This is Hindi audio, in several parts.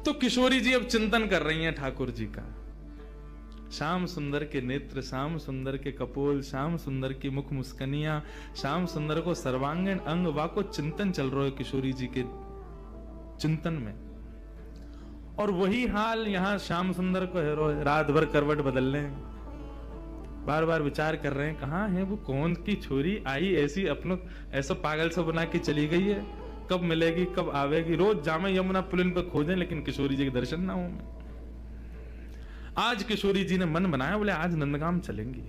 तो किशोरी जी अब चिंतन कर रही हैं ठाकुर जी का। श्याम सुंदर के नेत्र, श्याम सुंदर के कपोल, श्याम सुंदर की मुख मुस्कनियां, श्याम सुंदर को सर्वांगीण अंग वाको चिंतन चल रहा है किशोरी जी के चिंतन में। और वही हाल यहां श्याम सुंदर को है, रात भर करवट बदल रहे हैं, बार बार विचार कर रहे हैं कहां है वो, कौन की छोरी आई ऐसी अपनों ऐसा पागल सा बना के चली गई है, कब मिलेगी कब आवेगी। रोज जामे यमुना पुलिन पर खोजें लेकिन किशोरी जी के दर्शन ना हो। आज किशोरी जी ने मन बनाया, बोले आज नंदगाम चलेंगी।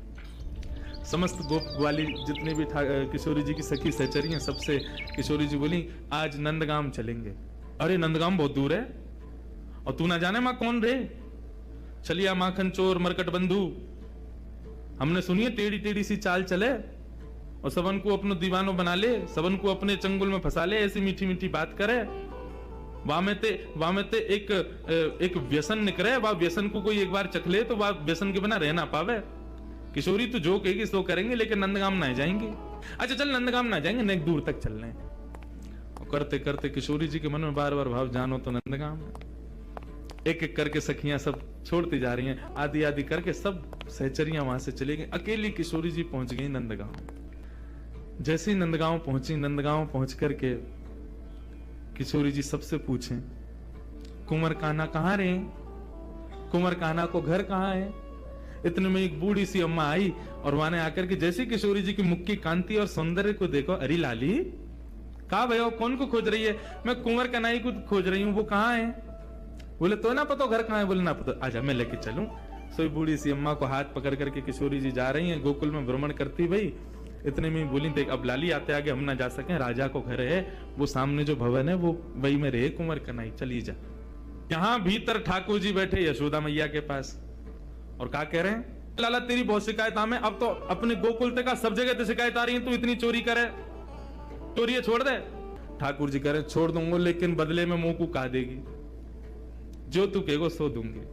समस्त गोप ग्वाली जितने भी किशोरी जी की सखी सहचरी हैं सबसे किशोरी जी बोली आज नंदगाम चलेंगे। अरे नंदगाम बहुत दूर है और तू ना जाने मां कौन रे, चलिया माखन चोर मरकट बंधु, हमने सुनिए टेढ़ी टेढ़ी सी चाल चले और सबन को अपनो दीवानो बना ले, सबन को अपने चंगुल में फंसा ले, ऐसी मीठी मीठी बात करे। वामेते एक व्यसन निकले, वह व्यसन को कोई एक बार चख ले तो वह व्यसन के बिना रह ना पावे। किशोरी तो जो कहेगी सो करेंगे लेकिन नंदगाम ना जाएंगे। अच्छा चल नंदगाम ना जाएंगे, नेक दूर तक चल रहे हैं। करते करते किशोरी जी के मन में बार बार भाव जानो तो नंदगाम है। एक एक करके सखियां सब छोड़ती जा रही हैं, आदि आदि करके सब सहचरियां वहां से चली गई। अकेली किशोरी जी पहुंच गई नंदगांव। जैसे ही नंदगांव पहुंची, नंदगांव पहुंच करके किशोरी जी सबसे पूछें कुंवर कान्हा कहाँ रहे, कुंवर कान्हा को घर कहाँ है। इतने में एक बूढ़ी सी अम्मा आई और वहां आकर के जैसे किशोरी जी की मुख की कांति और सौंदर्य को देखो, अरे लाली कहा भैया कौन को खोज रही है। मैं कुंवर कन्हई को खोज रही हूँ, वो कहाँ है। बोले तो ना पता घर कहाँ है। बोले ना पता, आजा मैं लेके चलूं। सोई बूढ़ी सी अम्मा को हाथ पकड़ करके किशोरी जी जा रही हैं गोकुल में भ्रमण करती भाई। इतने में बोली देख अब लाली आते आगे हम ना जा सके, राजा को घर है, वो सामने जो भवन है वो वही में रहे कुंवर कन्हई, चली जा। यहाँ भीतर ठाकुर जी बैठे यशोदा मैया के पास और क्या कह रहे हैं, लाला तेरी बहुत शिकायत हमें, अब तो अपने गोकुल तक सब जगह तो शिकायत आ रही है, तू इतनी चोरी करे, चोरी छोड़ दे। ठाकुर जी कह रहे छोड़ दूंगा लेकिन बदले में मुंह को कहा देगी, जो तू कहेगो सो दूंगी।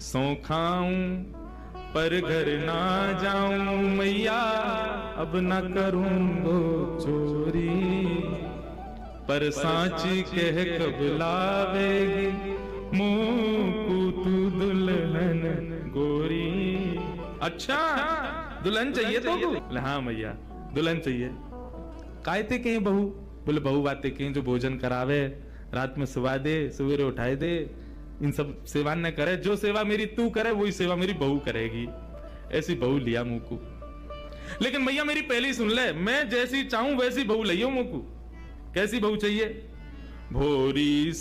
सो खाऊं पर घर ना जाऊं मैया, अब ना करूंगो चोरी, पर सांची कह कब लावेगी मुंह को तू दुल्हन गोरी। अच्छा दुल्हन चाहिए तो? हाँ मैया दुल्हन चाहिए। कायते कहीं बहू? बोले बहू बातें कहीं जो भोजन करावे, रात में सुवा दे, सवेरे उठाए दे, इन सब सेवा न करे, जो सेवा मेरी तू करे वही सेवा मेरी बहू करेगी। ऐसी बहू लिया मुंह को। लेकिन भैया मेरी पहली सुन ले, मैं जैसी चाहूं वैसी बहू लियो मुंह को। कैसी बहू चाहिए? भोरी